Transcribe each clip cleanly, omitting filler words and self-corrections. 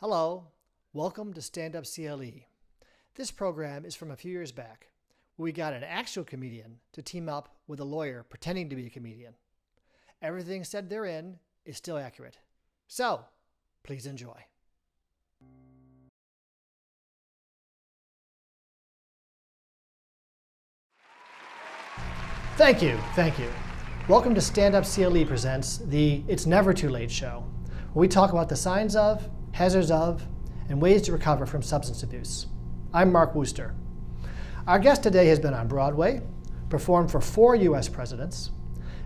Hello, welcome to Stand Up CLE. This program is from a few years back, where we got an actual comedian to team up with a lawyer pretending to be a comedian. Everything said therein is still accurate. So, please enjoy. Thank you. Welcome to Stand Up CLE presents the It's Never Too Late show, where we talk about the signs of, hazards of, and ways to recover from substance abuse. I'm Mark Wooster. Our guest today has been on Broadway, performed for 4 U.S. presidents,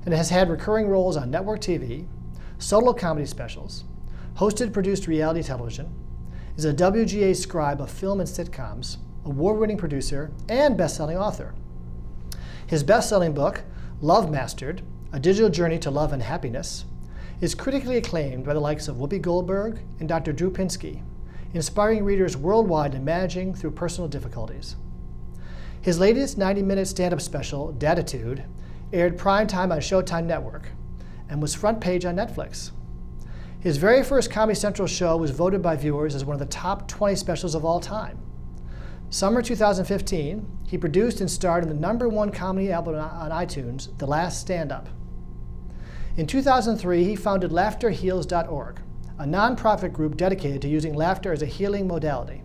and has had recurring roles on network TV, solo comedy specials, hosted and produced reality television, is a WGA scribe of film and sitcoms, award-winning producer, and best-selling author. His best-selling book, Love Mastered, A Digital Journey to Love and Happiness, is critically acclaimed by the likes of Whoopi Goldberg and Dr. Drew Pinsky, inspiring readers worldwide in managing through personal difficulties. His latest 90-minute stand-up special, Datitude, aired primetime on Showtime Network and was front page on Netflix. His very first Comedy Central show was voted by viewers as one of the top 20 specials of all time. Summer 2015, he produced and starred in the #1 comedy album on iTunes, The Last Stand-Up. In 2003, he founded LaughterHeals.org, a nonprofit group dedicated to using laughter as a healing modality.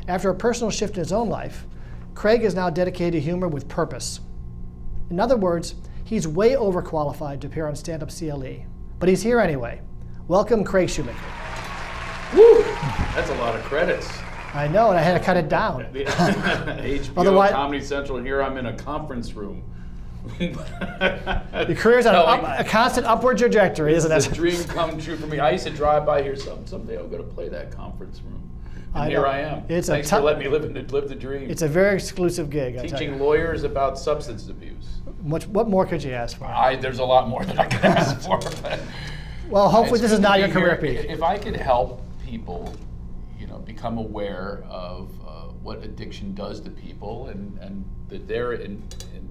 After a personal shift in his own life, Craig is now dedicated to humor with purpose. In other words, he's way overqualified to appear on Stand Up CLE, but he's here anyway. Welcome, Craig Shoemaker. Woo! That's a lot of credits. I know, and I had to cut it down. HBO, Otherwise, Comedy Central, and here I'm in a conference room. Your career's on a constant upward trajectory, isn't it? It's a dream come true for me. I used to drive by here someday I'm going to play that conference room. And here I am. Thanks for letting me live the dream. It's a very exclusive gig, I tell Teaching you. lawyers about substance abuse. What more could you ask for? There's a lot more that I could ask for. But well, hopefully this is not your career peak. If I could help people, become aware of what addiction does to people, and that they're in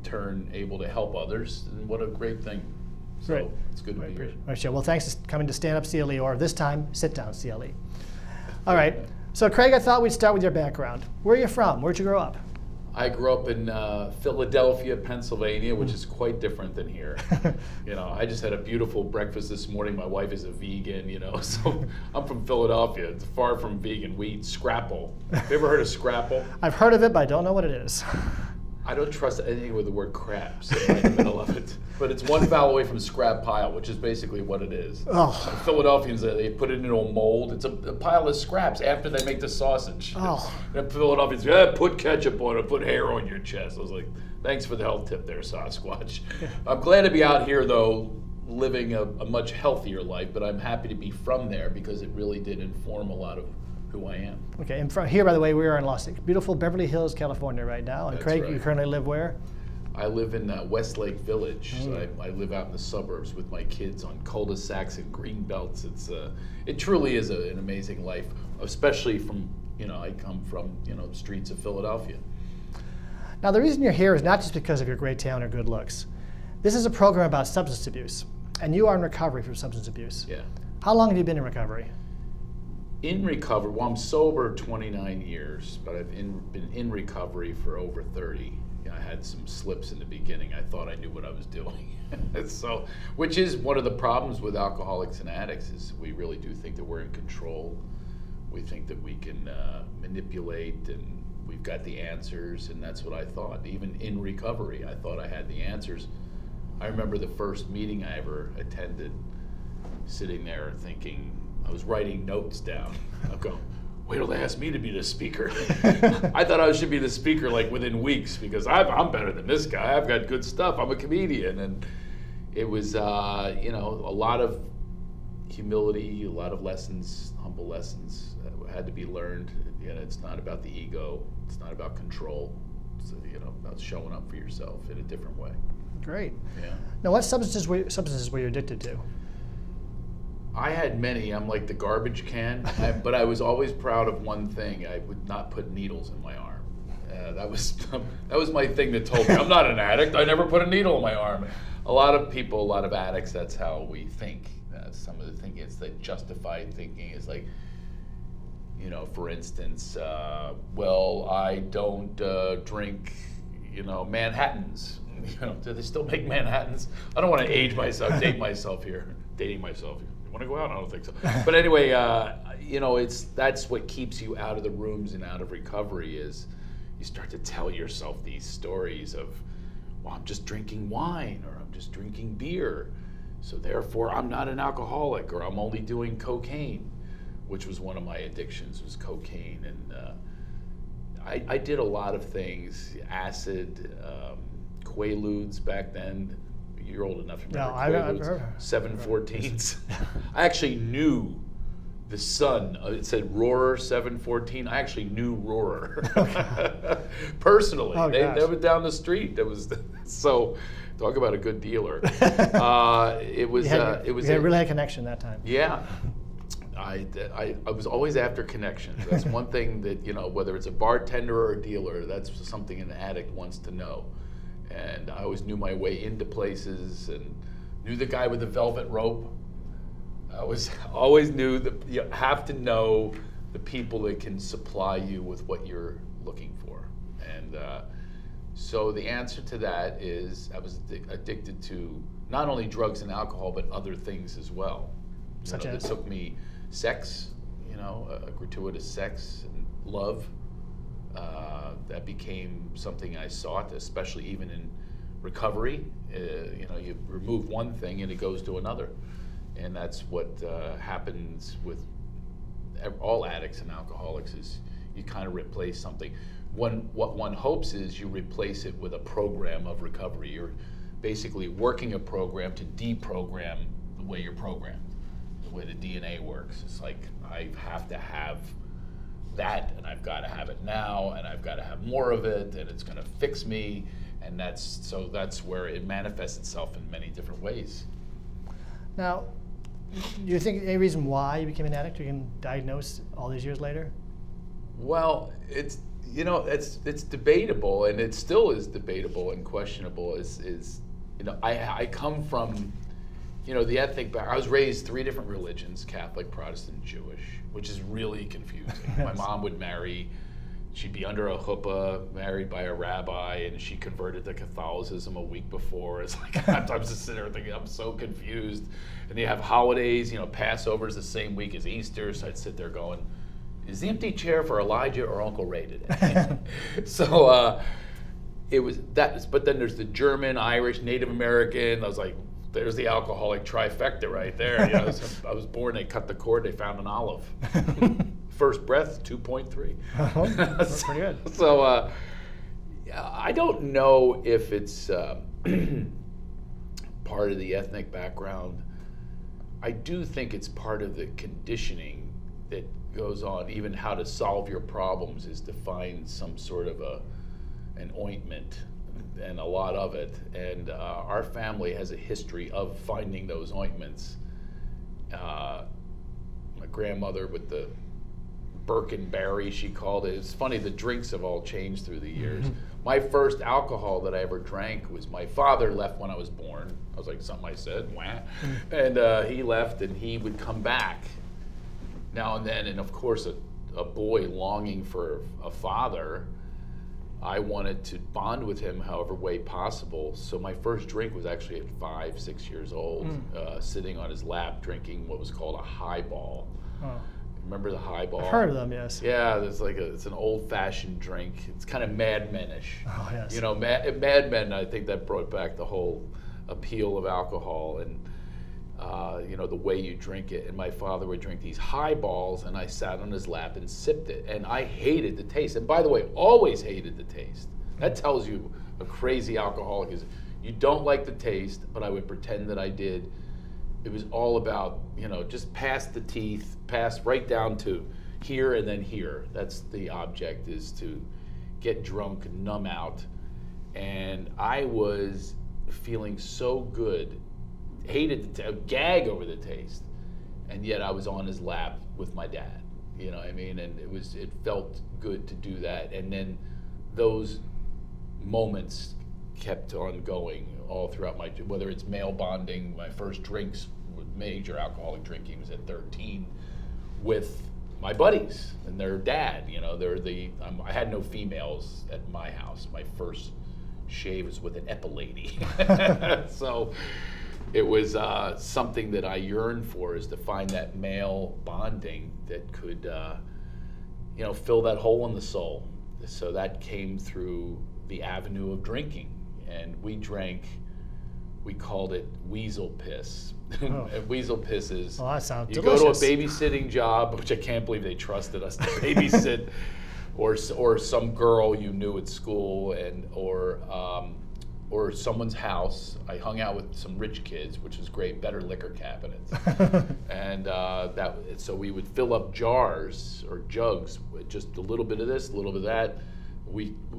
turn able to help others, then what a great thing. So Great. It's good to be here. All right, sure. Well, thanks for coming to Stand Up CLE, or this time, Sit Down CLE. All right. So, Craig, I thought we'd start with your background. Where are you from? Where'd you grow up? I grew up in Philadelphia, Pennsylvania, which is quite different than here. I just had a beautiful breakfast this morning. My wife is a vegan, so I'm from Philadelphia. It's far from vegan. We eat scrapple. Have you ever heard of scrapple? I've heard of it, but I don't know what it is. I don't trust anything with the word crap sitting right in the middle of it. But it's one vowel away from scrap pile, which is basically what it is. Oh. Philadelphians, they put it into a mold. It's a pile of scraps after they make the sausage. Oh. And Philadelphians, put ketchup on it, put hair on your chest. I was like, thanks for the health tip there, Sasquatch. I'm glad to be out here, though, living a much healthier life, but I'm happy to be from there because it really did inform a lot of who I am. Okay, and from here, by the way, we are in beautiful Beverly Hills, California right now. And That's Craig, right. You currently live where? I live in Westlake Village. So I live out in the suburbs with my kids on cul-de-sacs and green belts. It truly is an amazing life, especially from, I come from, the streets of Philadelphia. Now, the reason you're here is not just because of your great talent or good looks. This is a program about substance abuse, and you are in recovery from substance abuse. Yeah. How long have you been in recovery? In recovery, I'm sober 29 years, but I've been in recovery for over 30. I had some slips in the beginning. I thought I knew what I was doing. Which is one of the problems with alcoholics and addicts, is we really do think that we're in control. We think that we can manipulate and we've got the answers, and that's what I thought. Even in recovery, I thought I had the answers. I remember the first meeting I ever attended, sitting there thinking, I was writing notes down. I'm going, wait till they ask me to be the speaker. I thought I should be the speaker like within weeks because I'm better than this guy. I've got good stuff. I'm a comedian. And it was, a lot of humility, a lot of lessons, humble lessons had to be learned. It's not about the ego. It's not about control. It's, about showing up for yourself in a different way. Great. Yeah. Now, what substances were you addicted to? I had many. I'm like the garbage can, but I was always proud of one thing. I would not put needles in my arm. That was my thing that told me I'm not an addict. I never put a needle in my arm. A lot of people, a lot of addicts, that's how we think. Some of the thinking, it's that justified thinking is like, For instance, well, I don't drink, Manhattans. Do they still make Manhattans? I don't want to age myself, date myself here, dating myself. You want to go out? I don't think so. But anyway, that's what keeps you out of the rooms and out of recovery is you start to tell yourself these stories of, well, I'm just drinking wine or I'm just drinking beer. So therefore I'm not an alcoholic, or I'm only doing cocaine, which was one of my addictions, was cocaine. And I did a lot of things, acid, Quaaludes back then. You're old enough to remember Quaaludes. 714s. I actually knew the son. It said Roarer 714. I actually knew Roarer personally. Oh, they were down the street. So talk about a good dealer. It was. You really had a connection that time. Yeah. I was always after connections. That's one thing that, whether it's a bartender or a dealer, that's something an addict wants to know. And I always knew my way into places and knew the guy with the velvet rope. I always knew that you have to know the people that can supply you with what you're looking for. And so the answer to that is I was addicted to not only drugs and alcohol, but other things as well. Such as? That took me sex, gratuitous sex and love. That became something I sought, especially even in recovery. You remove one thing and it goes to another. And that's what happens with all addicts and alcoholics is you kind of replace something. What one hopes is you replace it with a program of recovery. You're basically working a program to deprogram the way you're programmed, the way the DNA works. It's like I have to have that, and I've got to have it now, and I've got to have more of it, and it's going to fix me, and that's where it manifests itself in many different ways. Now, do you think any reason why you became an addict? You can diagnose all these years later? Well, it's debatable, and it still is debatable and questionable. I come from, the ethnic background. I was raised 3 different religions: Catholic, Protestant, Jewish, which is really confusing. My mom would marry, she'd be under a chuppah, married by a rabbi, and she converted to Catholicism a week before. It's like, I'm just sitting there thinking, I'm so confused. And you have holidays, Passover is the same week as Easter, so I'd sit there going, is the empty chair for Elijah or Uncle Ray today? So it was that, but then there's the German, Irish, Native American. I was like, there's the alcoholic trifecta right there. I was born, they cut the cord, they found an olive. First breath, 2.3. Oh, that's pretty good. So I don't know if it's part of the ethnic background. I do think it's part of the conditioning that goes on. Even how to solve your problems is to find some sort of an ointment, and a lot of it. And our family has a history of finding those ointments. My grandmother with the Birkenberry, she called it. It's funny, the drinks have all changed through the years. Mm-hmm. My first alcohol that I ever drank was my father left when I was born. I was like, something I said, wah. Mm-hmm. And he left, and he would come back now and then. And of course, a boy longing for a father, I wanted to bond with him however way possible. So my first drink was actually at 5, 6 years old, sitting on his lap drinking what was called a highball. Oh. Remember the highball? I've heard of them, yes. Yeah, it's an old-fashioned drink. It's kind of Mad Men-ish. Oh, yes. Mad Men, I think that brought back the whole appeal of alcohol and the way you drink it. And my father would drink these highballs, and I sat on his lap and sipped it. And I hated the taste. And by the way, always hated the taste. That tells you a crazy alcoholic is you don't like the taste, but I would pretend that I did. It was all about, just past the teeth, pass right down to here and then here. That's the object, is to get drunk, numb out. And I was feeling so good, hated the gag over the taste. And yet I was on his lap with my dad, you know what I mean? And it felt good to do that. And then those moments kept on going all throughout whether it's male bonding, my first drinks with major alcoholic drinking was at 13 with my buddies and their dad. I had no females at my house. My first shave was with an epilady. So it was something that I yearned for, is to find that male bonding that could, fill that hole in the soul. So that came through the avenue of drinking. And we called it weasel piss. Oh. And weasel piss is, that sounds you delicious. go to a babysitting job, which I can't believe they trusted us to babysit, or some girl you knew at school, or someone's house. I hung out with some rich kids, which was great, better liquor cabinets. And so we would fill up jars or jugs with just a little bit of this, a little bit of that.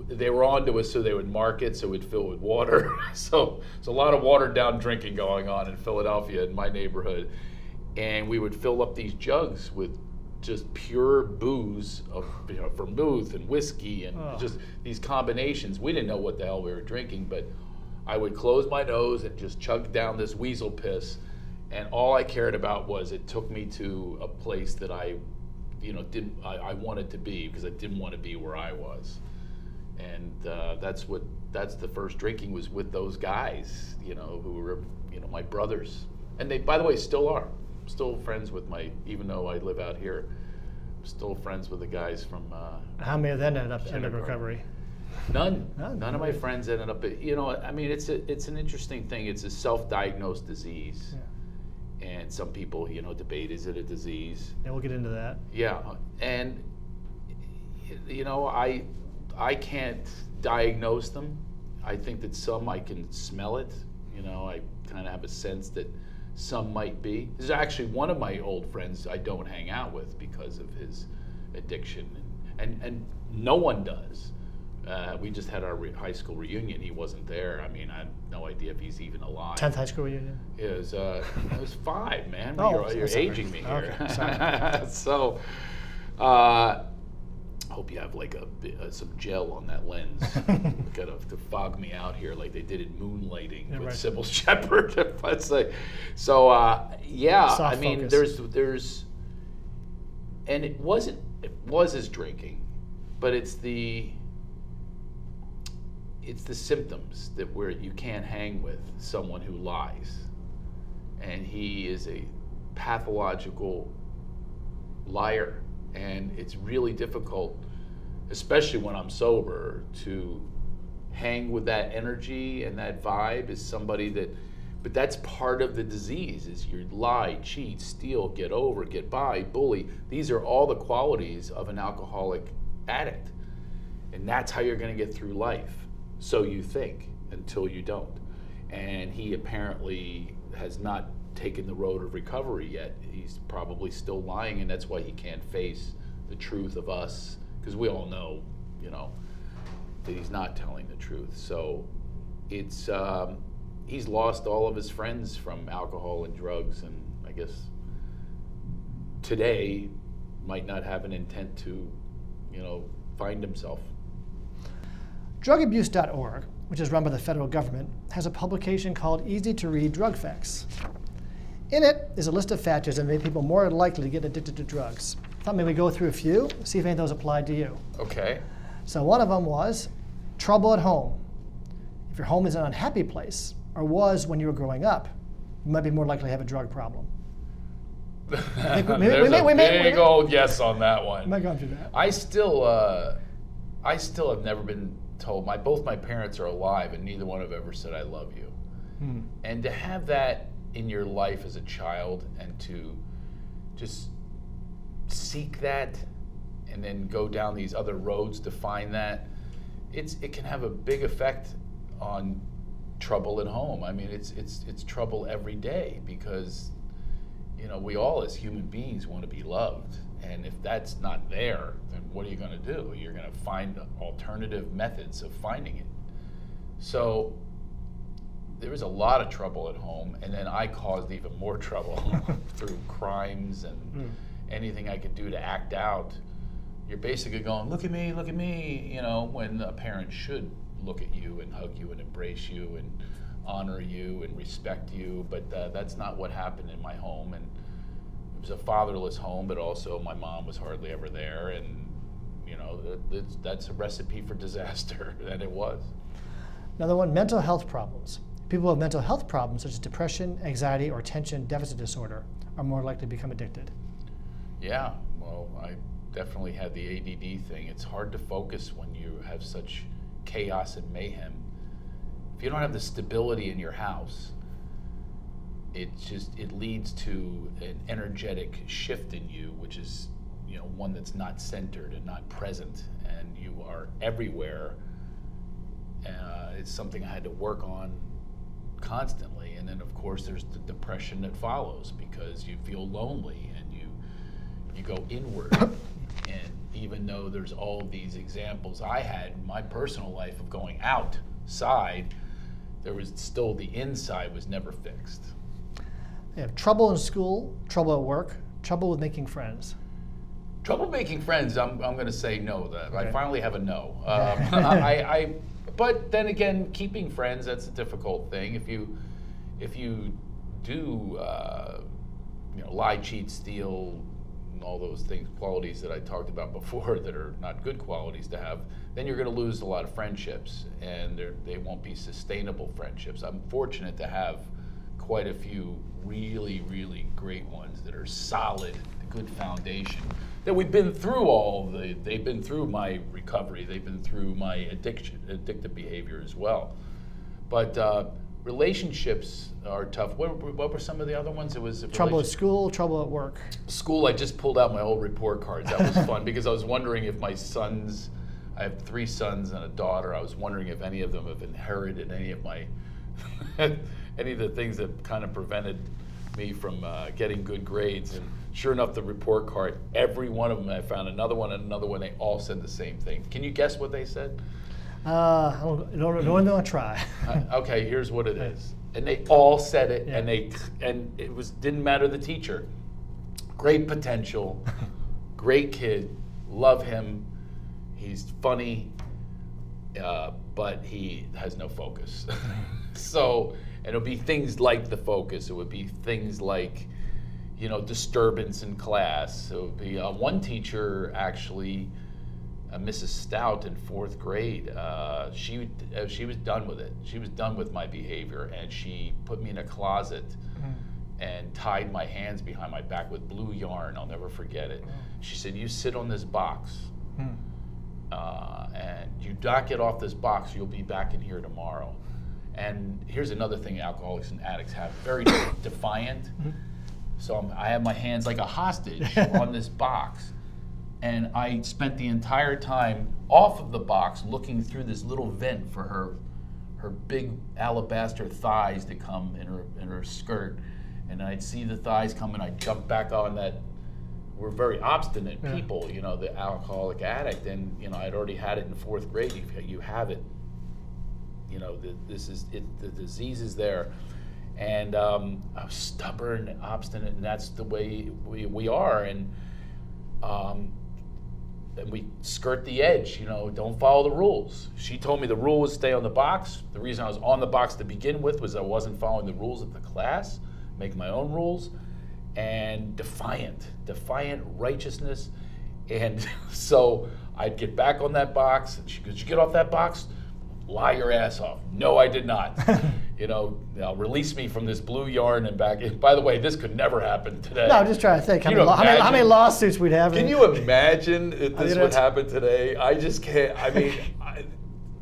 They were on to us, so they would mark it, so we'd fill with water. So it's a lot of watered down drinking going on in Philadelphia, in my neighborhood. And we would fill up these jugs with just pure booze of vermouth and whiskey and just these combinations. We didn't know what the hell we were drinking, but I would close my nose and just chug down this weasel piss, and all I cared about was it took me to a place that I wanted to be, because I didn't want to be where I was. And that's the first drinking was with those guys, who were, my brothers. And they, by the way, still are. Still friends with even though I live out here, I'm still friends with the guys from. How many of them ended up in recovery? None of my friends ended up. It's an interesting thing. It's a self-diagnosed disease, and some people, debate, is it a disease? Yeah, we'll get into that. Yeah, and I can't diagnose them. I think that some, I can smell it. I kind of have a sense that some might be. This is actually one of my old friends I don't hang out with because of his addiction, and no one does. We just had our high school reunion. He wasn't there. I have no idea if he's even alive. 10th high school reunion? It was 5, man. Oh, You're aging me here. Okay, sorry. So, hope you have like some gel on that lens to fog me out here, like they did in Moonlighting with right. Sybil Shepherd. Let's say. So Soft focus. there's, and it was his drinking, but it's the symptoms that you can't hang with someone who lies, and he is a pathological liar. And it's really difficult, especially when I'm sober, to hang with that energy and that vibe as somebody but that's part of the disease, is you lie, cheat, steal, get over, get by, bully. These are all the qualities of an alcoholic addict. And that's how you're going to get through life. So you think, until you don't. And he apparently has not taken the road of recovery yet. He's probably still lying, and that's why he can't face the truth of us, because we all know, that he's not telling the truth. So it's he's lost all of his friends from alcohol and drugs, and I guess today might not have an intent to, find himself. Drugabuse.org, which is run by the federal government, has a publication called Easy to Read Drug Facts. In it is a list of factors that make people more likely to get addicted to drugs. I thought maybe we'd go through a few, see if any of those applied to you. Okay. So one of them was trouble at home. If your home is an unhappy place, or was when you were growing up, you might be more likely to have a drug problem. There's a big old yes on that one. We might go through that. I still have never been told. Both my parents are alive, and neither one have ever said I love you. And to have that in your life as a child, and to just seek that and then go down these other roads to find that, it can have a big effect on trouble at home. It's trouble every day, because we all as human beings want to be loved, and if that's not there, then what are you going to do? You're going to find alternative methods of finding it. So there was a lot of trouble at home, and then I caused even more trouble through crimes and anything I could do to act out. You're basically going, look at me, when a parent should look at you and hug you and embrace you and honor you and respect you, but that's not what happened in my home. And was a fatherless home, but also my mom was hardly ever there, and you know, that's a recipe for disaster, and it was. Another one, mental health problems. People with mental health problems such as depression, anxiety, or attention deficit disorder are more likely to become addicted. Yeah, well, I definitely had the ADD thing. It's hard to focus when you have such chaos and mayhem. If you don't have the stability in your house, it leads to an energetic shift in you, which is, you know, one that's not centered and not present, and you are everywhere. It's something I had to work on constantly, and then of course there's the depression that follows because you feel lonely and you go inward. And even though there's all these examples I had in my personal life of going outside, there was still the inside was never fixed. They have trouble in school, trouble at work, trouble with making friends. Trouble making friends, I'm going to say no. That Okay. I finally have a no. Okay. But then again, keeping friends, that's a difficult thing. If you do lie, cheat, steal, and all those things, qualities that I talked about before that are not good qualities to have, then you're going to lose a lot of friendships, and they won't be sustainable friendships. I'm fortunate to have quite a few really, really great ones that are solid, good foundation. That we've been through they've been through my recovery, they've been through my addictive behavior as well. But relationships are tough. What were some of the other ones? It was Trouble at school, trouble at work. School, I just pulled out my old report cards. That was fun because I was wondering if my sons, I have 3 sons and a daughter, I was wondering if any of them have inherited any of my, any of the things that kind of prevented me from getting good grades. And sure enough, the report card, every one of them, I found another one and another one, they all said the same thing. Can you guess what they said? I don't want to try. Okay, here's what it is. And they all said it, Yeah. and it didn't matter the teacher. Great potential, great kid, love him. He's funny, but he has no focus. So, and it'll be things like the focus. It would be things like, disturbance in class. It would be one teacher actually. Mrs. Stout in 4th grade, she was done with it. She was done with my behavior, and she put me in a closet and tied my hands behind my back with blue yarn. I'll never forget it. She said, "You sit on this box, and you not get off this box, you'll be back in here tomorrow." And here's another thing alcoholics and addicts have, very defiant. So I have my hands like a hostage on this box. And I spent the entire time off of the box looking through this little vent for her big alabaster thighs to come in her skirt. And I'd see the thighs come and I'd jump back on that. We're very obstinate people, the alcoholic addict. And, I'd already had it in 4th grade. You have it. This is it. The disease is there. And I was stubborn and obstinate, and that's the way we are. And we skirt the edge, don't follow the rules. She told me the rule was stay on the box. The reason I was on the box to begin with was I wasn't following the rules of the class, make my own rules, and defiant righteousness. And so I'd get back on that box, and she goes, "Did you get off that box? Lie your ass off." No, I did not. Release me from this blue yarn and back. By the way, this could never happen today. No, I'm just trying to think. How many lawsuits we'd have? Can you imagine if this would happen today? I just can't. I mean,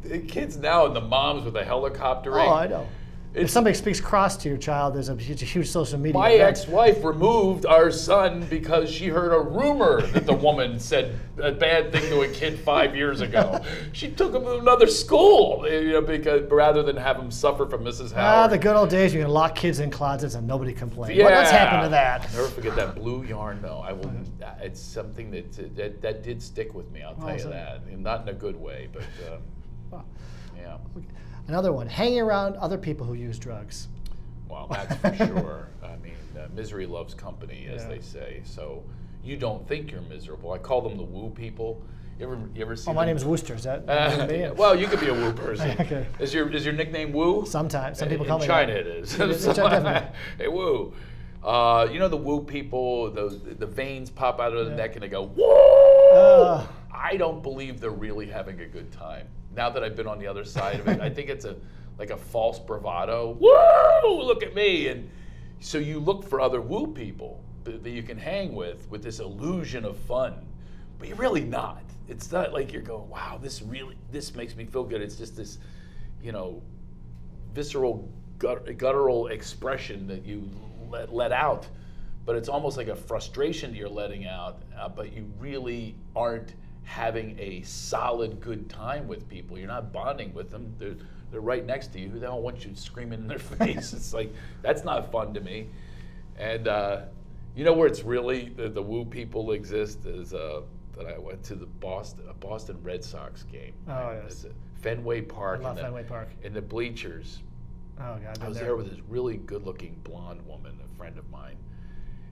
the kids now and the moms with the helicoptering. Oh, I know. If somebody speaks cross to your child, there's a huge social media. My ex-wife removed our son because she heard a rumor that the woman said a bad thing to a kid 5 years ago. She took him to another school, because rather than have him suffer from Mrs. Howard. The good old days you can lock kids in closets and nobody complained. Yeah. What's happened to that? I'll never forget that blue yarn, though. I will. It's something that did stick with me. I'll tell you that. Not in a good way, but yeah. Another one, hanging around other people who use drugs. Well, that's for sure. I mean, misery loves company, as they say. So you don't think you're miserable. I call them the woo people. You ever see? Oh, my name is Wooster. Is that? Well, you could be a woo person. Okay. Is your nickname Woo? Sometimes. Some people call me in China that. it is. Definitely. Hey, Woo. You know the woo people, the veins pop out of the neck and they go, whoa! I don't believe they're really having a good time. Now that I've been on the other side of it, I think it's like a false bravado. Whoa! Look at me! And so you look for other woo people that you can hang with this illusion of fun, but you're really not. It's not like you're going, wow, this makes me feel good. It's just this, visceral, guttural expression that you let out, but it's almost like a frustration that you're letting out, but you really aren't having a solid good time with people. You're not bonding with them. They're right next to you. Who the hell wants you screaming in their face? It's like, that's not fun to me. And you know where it's really, the woo people exist is that I went to the Boston Red Sox game. Oh, yes. It's at Fenway Park. I love Fenway Park. In the bleachers. Oh, God. I was there with this really good-looking blonde woman, a friend of mine,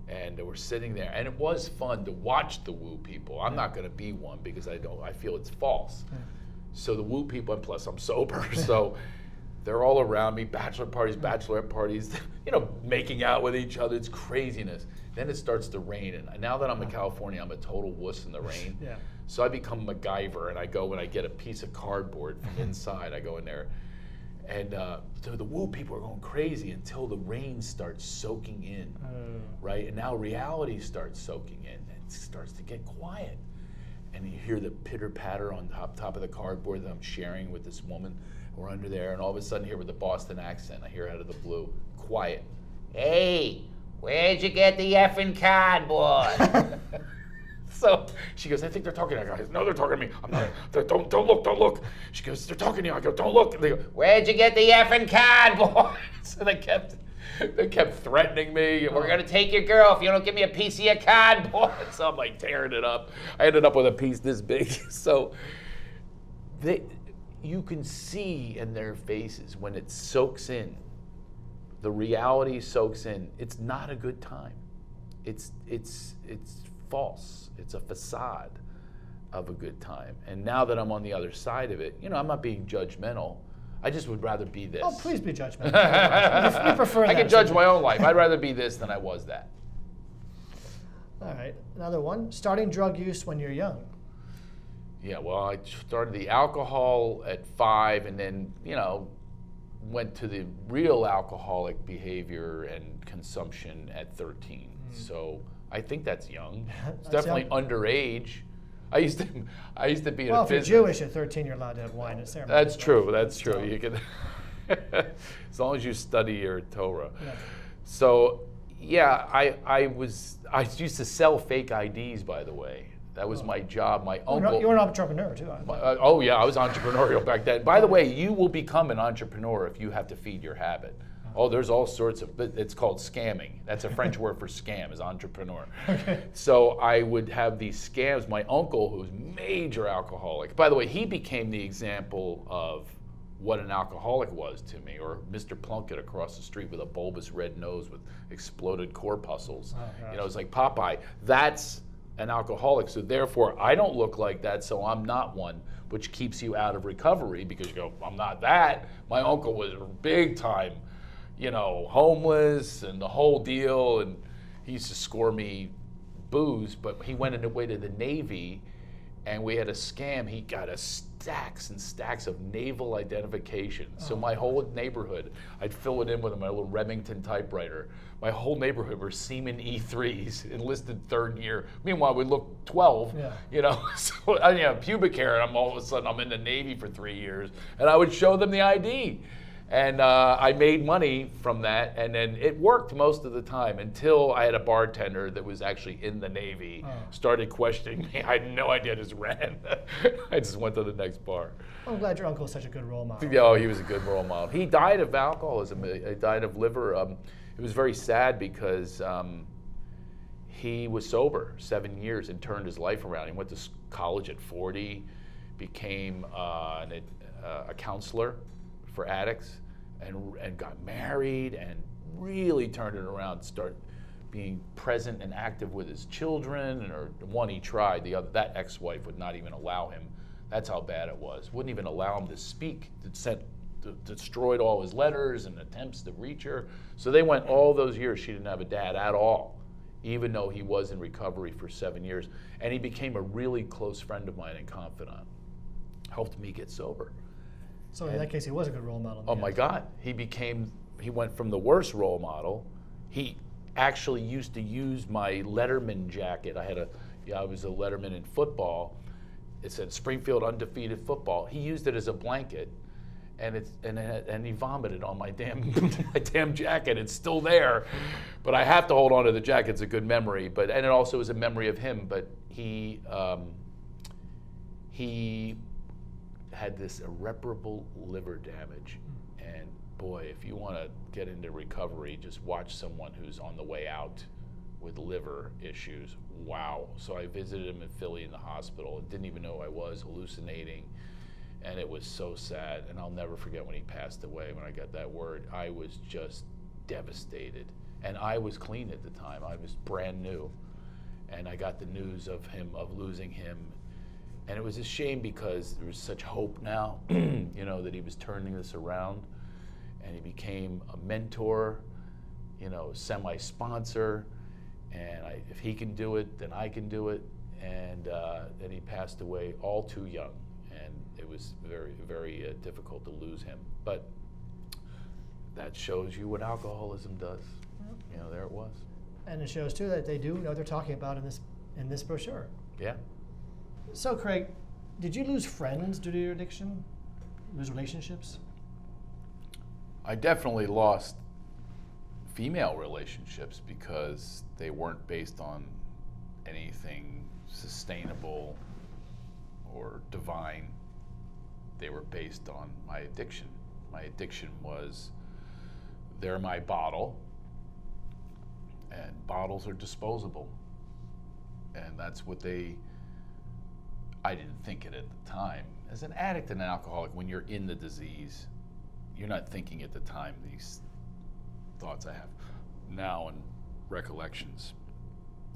and we're sitting there, and it was fun to watch the woo people. I'm not going to be one because I feel it's false. Yeah. So the woo people, and plus I'm sober, so they're all around me, bachelor parties, bachelorette parties, making out with each other. It's craziness. Then it starts to rain, and now that I'm in California, I'm a total wuss in the rain. Yeah. So I become MacGyver, and I go and I get a piece of cardboard from inside. I go in there. And so the woo people are going crazy until the rain starts soaking in, right? And now reality starts soaking in. And it starts to get quiet. And you hear the pitter-patter on top of the cardboard that I'm sharing with this woman. We're under there, and all of a sudden here with the Boston accent, I hear out of the blue, quiet. Hey, where'd you get the effing cardboard? So she goes, I think they're talking to you guys. No, they're talking to me. I'm not. Don't look. She goes, they're talking to you. I go, don't look. And they go, where'd you get the effing cardboard? So they kept threatening me. We're gonna take your girl if you don't give me a piece of your cardboard. So I'm like tearing it up. I ended up with a piece this big. So you can see in their faces when it soaks in. The reality soaks in. It's not a good time. It's false. It's a facade of a good time. And now that I'm on the other side of it, I'm not being judgmental. I just would rather be this. Oh, please be judgmental. We prefer that. I can judge my own life. I'd rather be this than I was that. All right, another one. Starting drug use when you're young. Yeah, well, I started the alcohol at 5 and then, went to the real alcoholic behavior and consumption at 13. So I think that's young. It's definitely young. Underage. I used to be in a business. Well, if you're Jewish at 13, you're allowed to have wine at ceremony. That's true. That's true. You can, as long as you study your Torah. Yeah. So, yeah, I used to sell fake IDs. By the way, that was my job. My uncle. You were an entrepreneur too. Oh yeah, I was entrepreneurial back then. By the way, you will become an entrepreneur if you have to feed your habit. Oh, there's all sorts of, it's called scamming. That's a French word for scam, is entrepreneur. Okay. So I would have these scams. My uncle, who's major alcoholic, by the way, he became the example of what an alcoholic was to me, or Mr. Plunkett across the street with a bulbous red nose with exploded corpuscles. Oh, it's like Popeye. That's an alcoholic, so therefore I don't look like that, so I'm not one, which keeps you out of recovery because you go, I'm not that. My uncle was big time, homeless and the whole deal, and he used to score me booze, but he went away to the Navy, and we had a scam. He got stacks and stacks of naval identification. So my whole neighborhood, I'd fill it in with my little Remington typewriter. My whole neighborhood were Seaman E3s, enlisted 3rd year. Meanwhile, we look 12, So I have pubic hair, and all of a sudden I'm in the Navy for 3 years, and I would show them the ID. And I made money from that, and then it worked most of the time until I had a bartender that was actually in the Navy, started questioning me. I had no idea, I just ran. I just went to the next bar. I'm glad your uncle is such a good role model. Oh, he was a good role model. He died of alcoholism. He died of liver. It was very sad because he was sober 7 years and turned his life around. He went to college at 40, became a counselor for addicts, and got married and really turned it around, start being present and active with his children. And or the one he tried, that ex-wife would not even allow him. That's how bad it was. Wouldn't even allow him to speak, to destroyed all his letters and attempts to reach her. So they went all those years she didn't have a dad at all, even though he was in recovery for 7 years. And he became a really close friend of mine and confidant. Helped me get sober. So in that case, he was a good role model. Oh my God, he went from the worst role model. He actually used to use my Letterman jacket. I was a Letterman in football. It said Springfield undefeated football. He used it as a blanket, and he vomited on my damn jacket. It's still there, but I have to hold on to the jacket. It's a good memory, and it also is a memory of him. But he had this irreparable liver damage, and boy, if you want to get into recovery, just watch someone who's on the way out with liver issues. Wow. So I visited him in Philly in the hospital and didn't even know I was hallucinating, and it was so sad. And I'll never forget when he passed away. When I got that word, I was just devastated, and I was clean at the time. I was brand new, and I got the news of losing him. And it was a shame because there was such hope now, that he was turning this around, and he became a mentor, semi-sponsor, and if he can do it, then I can do it. And then he passed away all too young, and it was very, very difficult to lose him. But that shows you what alcoholism does. There it was. And it shows too that they do know what they're talking about in this brochure. Yeah. So Craig, did you lose friends due to your addiction? Lose relationships? I definitely lost female relationships because they weren't based on anything sustainable or divine. They were based on my addiction. My addiction was, they're my bottle, and bottles are disposable. And that's what I didn't think it at the time. As an addict and an alcoholic, when you're in the disease, you're not thinking at the time these thoughts I have now and recollections.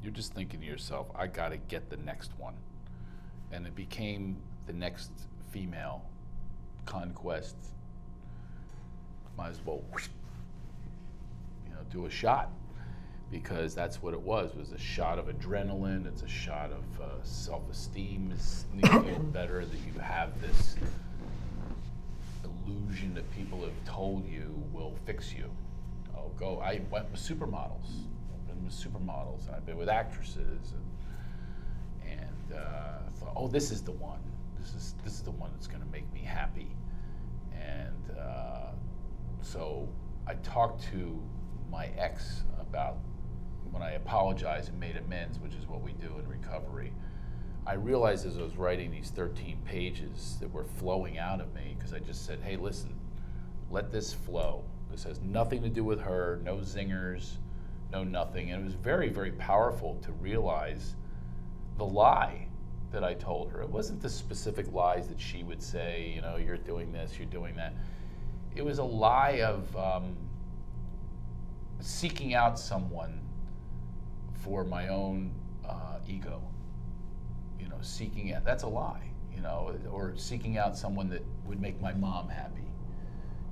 You're just thinking to yourself, I gotta get the next one. And it became the next female conquest. Might as well, do a shot. Because that's what it was a shot of adrenaline. It's a shot of self-esteem. It's you feel better that you have this illusion that people have told you will fix you. I went with supermodels. I've been with supermodels, and I've been with actresses, and thought, this is the one. This is the one that's going to make me happy. And so I talked to my ex about, when I apologized and made amends, which is what we do in recovery, I realized as I was writing these 13 pages that were flowing out of me, because I just said, hey, listen, let this flow. This has nothing to do with her, no zingers, no nothing. And it was very, very powerful to realize the lie that I told her. It wasn't the specific lies that she would say, you're doing this, you're doing that. It was a lie of seeking out someone for my own ego, seeking out, that's a lie, or seeking out someone that would make my mom happy,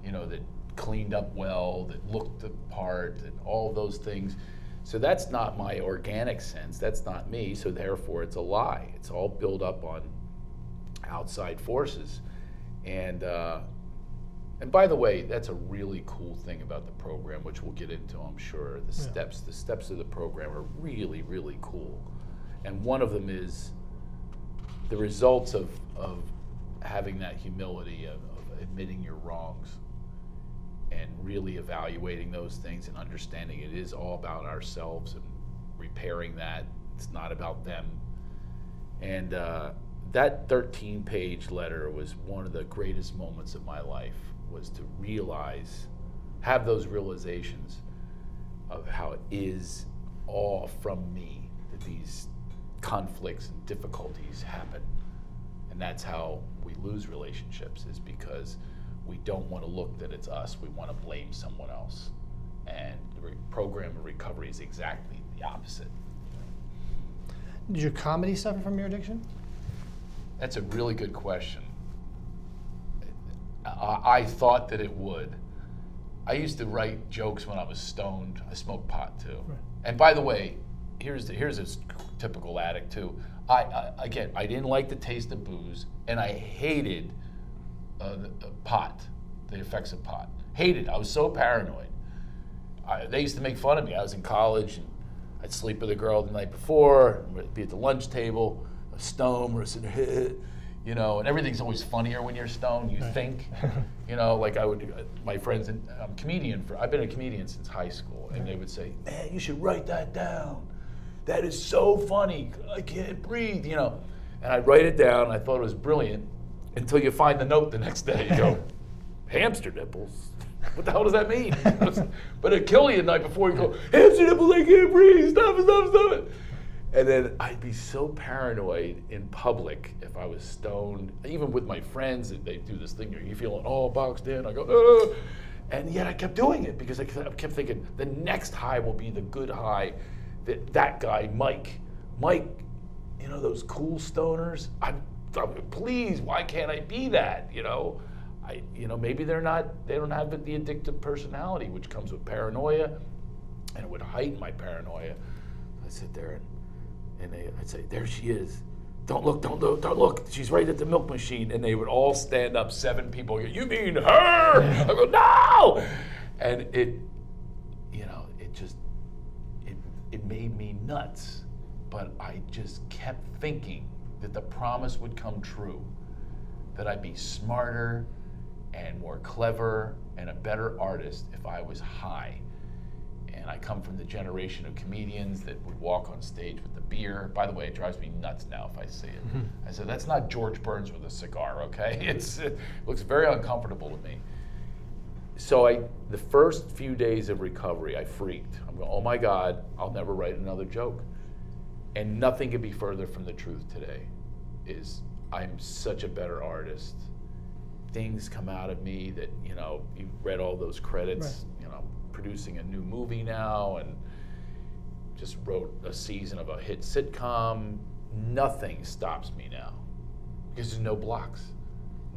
that cleaned up well, that looked the part, and all those things. So that's not my organic sense, that's not me, so therefore it's a lie. It's all built up on outside forces. And by the way, that's a really cool thing about the program, which we'll get into, I'm sure. The steps of the program are really, really cool. And one of them is the results of having that humility, of admitting your wrongs and really evaluating those things and understanding it is all about ourselves and repairing that. It's not about them. And that 13-page letter was one of the greatest moments of my life, was to have those realizations of how it is all from me that these conflicts and difficulties happen. And that's how we lose relationships, is because we don't want to look that it's us, we want to blame someone else. And the program of recovery is exactly the opposite. Did your comedy suffer from your addiction? That's a really good question. I thought that it would. I used to write jokes when I was stoned. I smoked pot too. Right. And by the way, here's a typical addict too. I didn't like the taste of booze, and I hated the pot, the effects of pot. Hated. I was so paranoid. They used to make fun of me. I was in college, and I'd sleep with a girl the night before, be at the lunch table, stoned, or sitting there, you know, and everything's always funnier when you're stoned. You think, you know, like my friends, and I'm a comedian. I've been a comedian since high school, and they would say, "Man, you should write that down. That is so funny. I can't breathe," you know. And I'd write it down. I thought it was brilliant until you find the note the next day. You go, "Hamster nipples? What the hell does that mean?" But it'd kill you the night before. You go, "Hamster nipples, I can't breathe. Stop it." And then I'd be so paranoid in public if I was stoned, even with my friends. They do this thing, you feeling all boxed in. I go, "Ugh." And yet I kept doing it because I kept thinking the next high will be the good high. That guy, Mike, you know, those cool stoners. Please, why can't I be that? You know, maybe they don't have the addictive personality, which comes with paranoia, and it would heighten my paranoia. I'd sit there and I'd say, "There she is. Don't look. She's right at the milk machine." And they would all stand up, 7 people. Go, "You mean her?" I go, "No!" And it made me nuts. But I just kept thinking that the promise would come true, that I'd be smarter and more clever and a better artist if I was high. And I come from the generation of comedians that would walk on stage with the beer. By the way, it drives me nuts now if I see it. I said, "That's not George Burns with a cigar, okay?" It looks very uncomfortable to me. So the first few days of recovery, I freaked. I'm going, "Oh my God, I'll never write another joke." And nothing could be further from the truth today. I'm such a better artist. Things come out of me that, you know, you read all those credits, right. You know, producing a new movie now, and just wrote a season of a hit sitcom. Nothing stops me now because there's no blocks.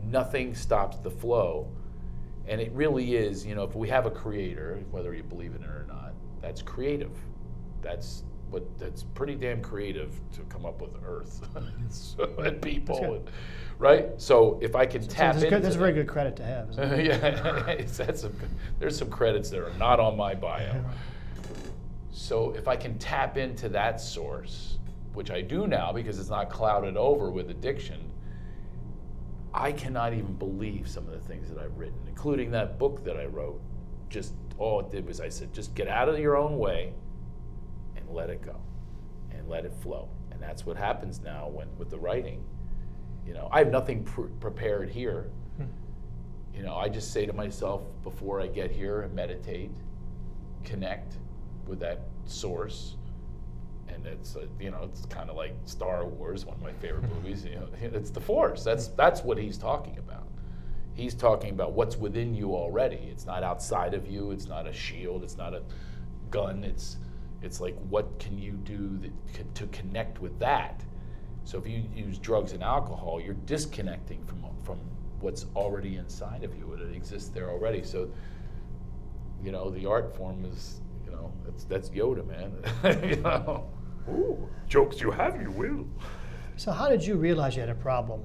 Nothing stops the flow. And it really is, you know, if we have a creator, whether you believe in it or not, that's creative. That's pretty damn creative to come up with Earth and people, right? So if I can tap into that's a very good credit to have. Isn't it? Yeah, there's some credits that are not on my bio. So if I can tap into that source, which I do now because it's not clouded over with addiction, I cannot even believe some of the things that I've written, including that book that I wrote. Just all it did was I said, just get out of your own way and let it go and let it flow. And that's what happens now with the writing. You know, I have nothing prepared here. You know, I just say to myself before I get here and meditate, connect with that source. And it's it's kind of like Star Wars, one of my favorite movies. You know, it's the Force. That's what he's talking about. He's talking about what's within you already. It's not outside of you. It's not a shield. It's not a gun. It's like, what can you do to connect with that? So if you use drugs and alcohol, you're disconnecting from what's already inside of you. It exists there already. So, you know, the art form is, you know, that's Yoda, man. You know, ooh, jokes you have, you will. So how did you realize you had a problem?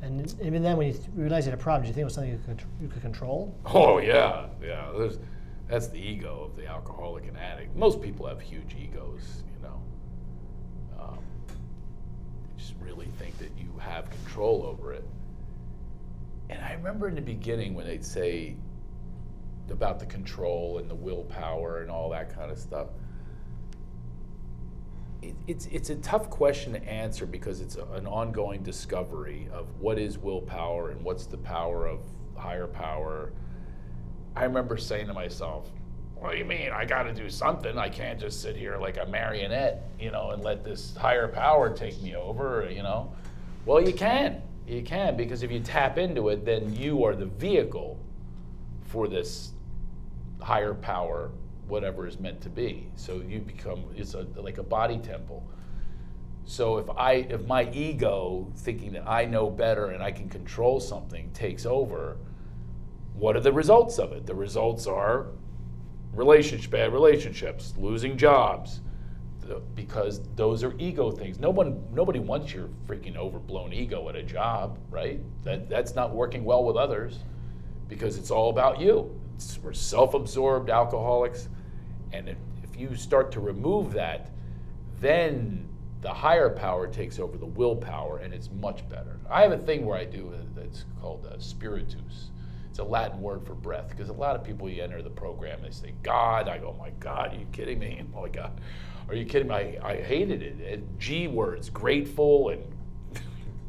And even then, when you realized you had a problem, did you think it was something you could control? Oh yeah. That's the ego of the alcoholic and addict. Most people have huge egos, you know. Just really think that you have control over it. And I remember in the beginning when they'd say about the control and the willpower and all that kind of stuff. It's a tough question to answer because it's an ongoing discovery of what is willpower and what's the power of higher power. I remember saying to myself, "What do you mean? I got to do something. I can't just sit here like a marionette, you know, and let this higher power take me over, you know." Well, you can. You can, because if you tap into it, then you are the vehicle for this higher power, whatever is meant to be. So you become, like a body temple. So if my ego, thinking that I know better and I can control something, takes over, what are the results of it? The results are bad relationships, losing jobs, because those are ego things. Nobody wants your freaking overblown ego at a job, right? That's not working well with others because it's all about you. We're self-absorbed alcoholics, and if you start to remove that, then the higher power takes over the willpower, and it's much better. I have a thing where I do that's called spiritus. It's a Latin word for breath, because a lot of people, you enter the program, they say, God. I go, oh my God, are you kidding me? Oh my God, are you kidding me? I hated it. G words, grateful and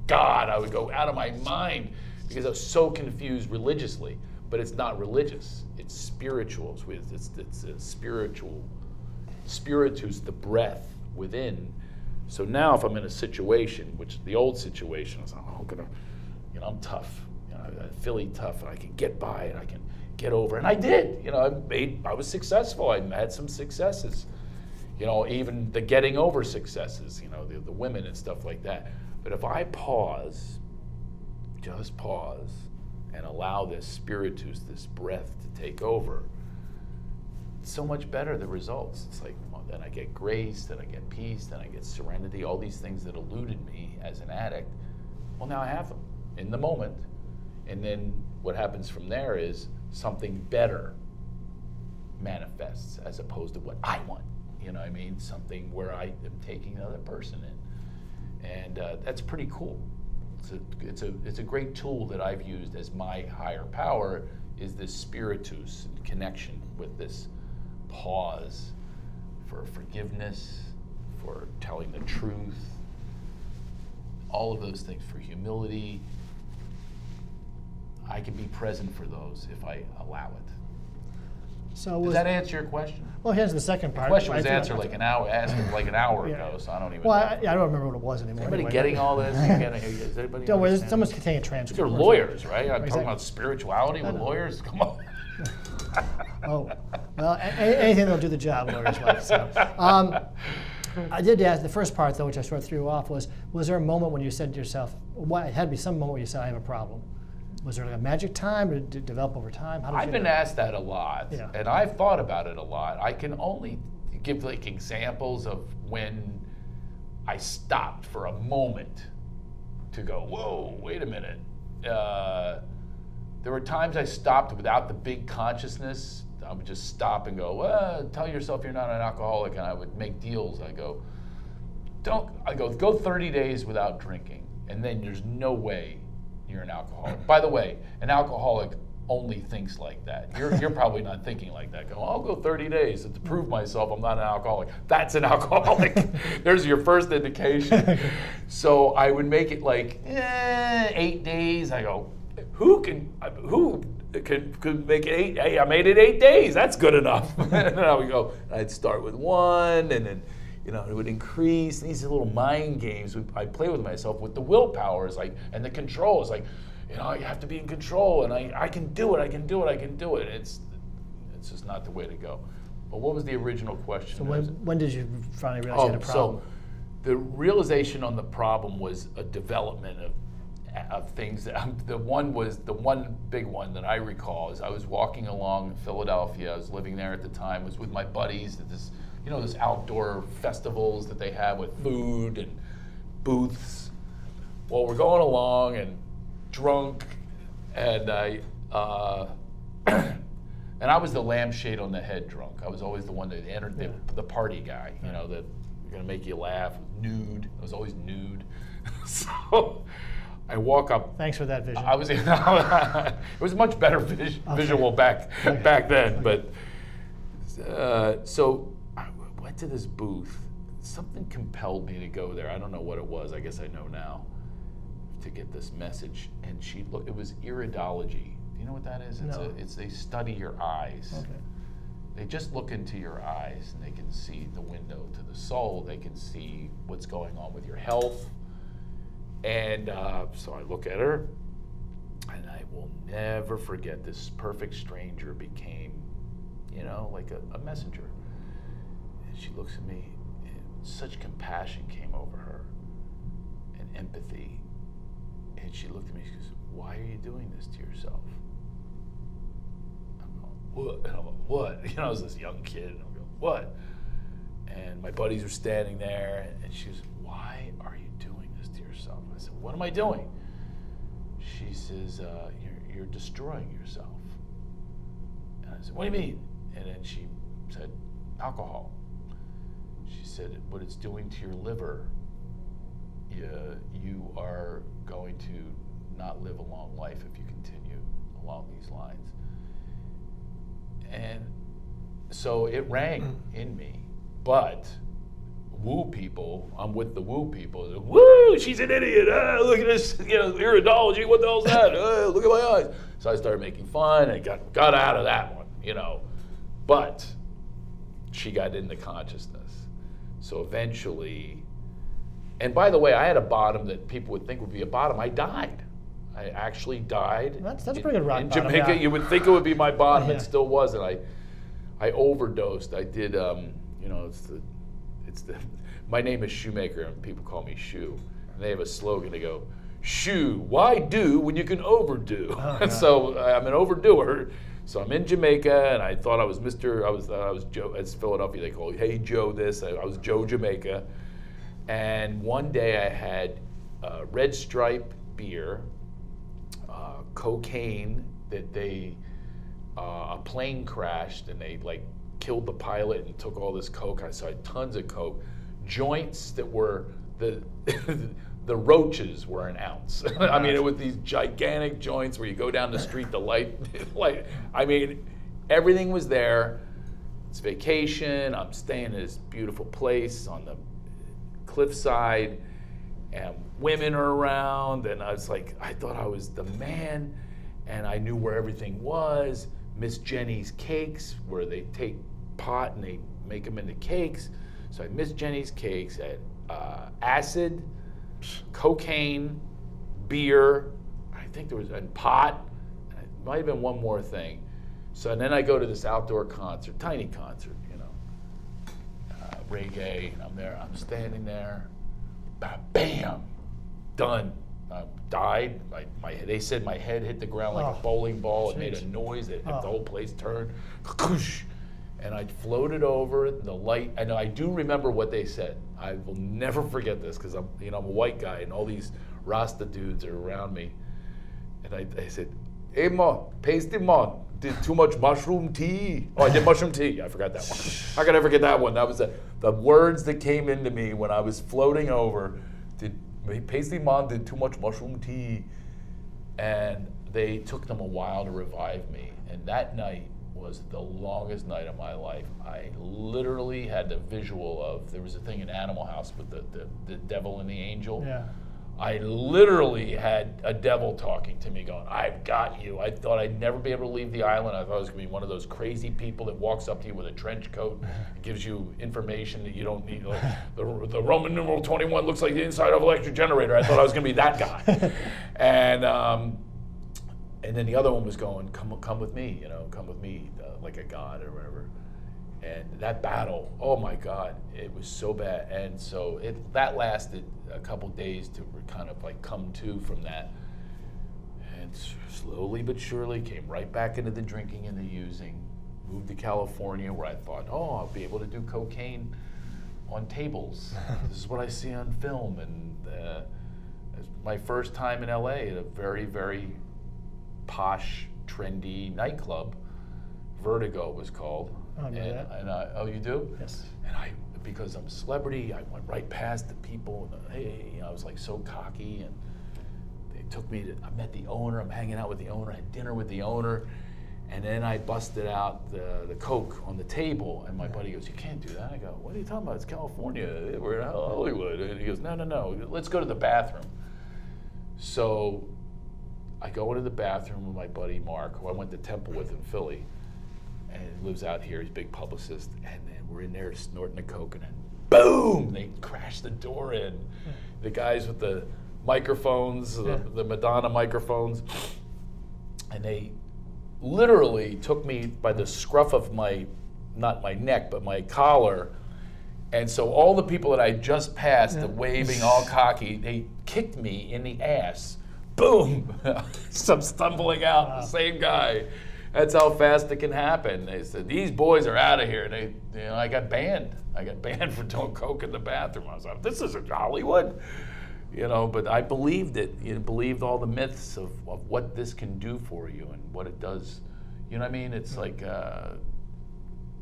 God, I would go out of my mind because I was so confused religiously. But it's not religious, it's spiritual. It's a spiritual, spiritus, the breath within. So now if I'm in a situation, which the old situation is, I'm tough. I'm Philly tough, and I can get by, and I can get over, and I did. I was successful. I had some successes. Even the getting over successes. The women and stuff like that. But if I just pause, and allow this spiritus, this breath, to take over, it's so much better the results. It's like, well, then I get grace, then I get peace, then I get serenity. All these things that eluded me as an addict, well, now I have them in the moment. And then what happens from there is something better manifests as opposed to what I want. Something where I am taking another person in. And that's pretty cool. It's a great tool that I've used as my higher power, is this spiritus and connection with this pause for forgiveness, for telling the truth, all of those things, for humility. I can be present for those if I allow it. So does that answer your question? Well, here's the second part. The question was answered like an hour ago, so I don't even know. I don't remember what it was anymore. Is anybody getting all this? Is anybody don't worry, someone's taking a transcript. They're lawyers, right? I'm talking about spirituality with lawyers. Come on. Oh, well, anything that'll do the job, lawyers like. So, I did ask the first part though, which I sort of threw off, was there a moment when you said to yourself, it had to be some moment where you said, I have a problem? Was there like a magic time, or did it develop over time? I've been asked that a lot, and I've thought about it a lot. I can only give like examples of when I stopped for a moment to go, whoa, wait a minute. There were times I stopped without the big consciousness. I would just stop and go, tell yourself you're not an alcoholic, and I would make deals. I go, go 30 days without drinking, and then there's no way you're an alcoholic. By the way, an alcoholic only thinks like that. You're probably not thinking like that. I'll go 30 days to prove myself I'm not an alcoholic. That's an alcoholic. There's your first indication. So I would make it like 8 days. I go, who can make it 8? Hey, I made it 8 days. That's good enough. And then I would go. I'd start with 1, and then it would increase. These little mind games I play with myself with the willpower and the control. It's like, you have to be in control, and I can do it. I can do it. It's just not the way to go. But what was the original question? So when did you finally realize you had a problem? So the realization on the problem was a development of things. The one big one that I recall is I was walking along in Philadelphia. I was living there at the time. I was with my buddies at this, those outdoor festivals that they have with food and booths. Well, we're going along and drunk, and I was the lampshade on the head drunk. I was always the one that entered the party guy, that gonna make you laugh. Nude. I was always nude. So I walk up. Thanks for that vision. It was a much better visual back then, but so I went to this booth. Something compelled me to go there. I don't know what it was. I guess I know now. To get this message, and it was iridology. Do you know what that is? No. They study your eyes. Okay. They just look into your eyes, and they can see the window to the soul. They can see what's going on with your health. And so I look at her, and I will never forget, this perfect stranger became, like a messenger. And she looks at me, and such compassion came over her, and empathy. And she looked at me, she goes, why are you doing this to yourself? what? And I'm like, what? You know, I was this young kid, and I'm going, what? And my buddies were standing there, and she was, why are you doing this to yourself? I said, what am I doing? She says, you're destroying yourself. And I said, what do you mean? And then she said, alcohol. She said, what it's doing to your liver, you are going to not live a long life if you continue along these lines. And so it rang in me, but woo people, I'm with the woo people. Woo, she's an idiot. Look at this, iridology. What the hell's that? Look at my eyes. So I started making fun and got out of that one, But she got into consciousness. So eventually, and by the way, I had a bottom that people would think would be a bottom. I died. I actually died. That's a pretty good rock in bottom. Jamaica. Yeah. You would think it would be my bottom. Yeah. It still wasn't. I overdosed. I did. It's the. My name is Shoemaker, and people call me Shoe. And they have a slogan. They go, "Shoe, why do when you can overdo?" And so I'm an overdoer. So I'm in Jamaica, and I thought I was Mr. I was Joe. It's Philadelphia. They call it, "Hey Joe," this. I was Joe Jamaica. And one day I had Red Stripe beer, cocaine that a plane crashed and they killed the pilot and took all this coke. I had tons of coke, joints that were the roaches were an ounce. I mean, it was these gigantic joints where you go down the street, the light. I mean, everything was there. It's vacation. I'm staying in this beautiful place on the cliffside, and women are around, and I thought I was the man, and I knew where everything was. Miss Jenny's Cakes, where they take pot and they make them into cakes. So I had Miss Jenny's Cakes, at acid, cocaine, beer, I think there was, and pot. It might have been one more thing. So and then I go to this outdoor concert, tiny concert, reggae, and I'm there, I'm standing there, bam, done. Died. They said my head hit the ground like a bowling ball. It made a noise. The whole place turned. And I floated over the light. And I do remember what they said. I will never forget this because I'm a white guy and all these Rasta dudes are around me. And I said, "Hey, ma, pasty ma, did too much mushroom tea." Oh, I did mushroom tea. I forgot that one. How could I forget that one? That was the words that came into me when I was floating over. Pasty Mon did too much mushroom tea, and they took them a while to revive me. And that night was the longest night of my life. I literally had the visual of, there was a thing in Animal House with the devil and the angel. Yeah. I literally had a devil talking to me going, "I've got you." I thought I'd never be able to leave the island. I thought I was going to be one of those crazy people that walks up to you with a trench coat and gives you information that you don't need. Like, the Roman numeral 21 looks like the inside of an electric generator. I thought I was going to be that guy. And then the other one was going, come with me, come with me, like a god or whatever. And that battle, oh my God, it was so bad. And so that lasted a couple days to kind of come to from that. And slowly but surely came right back into the drinking and the using. Moved to California where I thought, I'll be able to do cocaine on tables. This is what I see on film. And it was my first time in LA at a very, very posh, trendy nightclub. Vertigo was called. Oh, I know that. Oh, you do? Yes. And because I'm a celebrity, I went right past the people. And hey, I was so cocky, and they took me I met the owner. I'm hanging out with the owner. I had dinner with the owner, and then I busted out the Coke on the table. And my buddy goes, "You can't do that." I go, "What are you talking about? It's California. We're in Hollywood." And he goes, "No. Let's go to the bathroom." So I go into the bathroom with my buddy Mark, who I went to Temple with in Philly. And he lives out here, he's a big publicist, and then we're in there snorting the coke, and then boom, they crash the door in. The guys with the microphones, the Madonna microphones, and they literally took me by the scruff of not my neck, but my collar. And so all the people that I just passed, waving all cocky, they kicked me in the ass. Boom! So I'm stumbling out, the same guy. That's how fast it can happen. They said, these boys are out of here. I got banned. I got banned for doing coke in the bathroom. I was like, this isn't Hollywood. But I believed it. Believed all the myths of what this can do for you and what it does. You know what I mean? It's like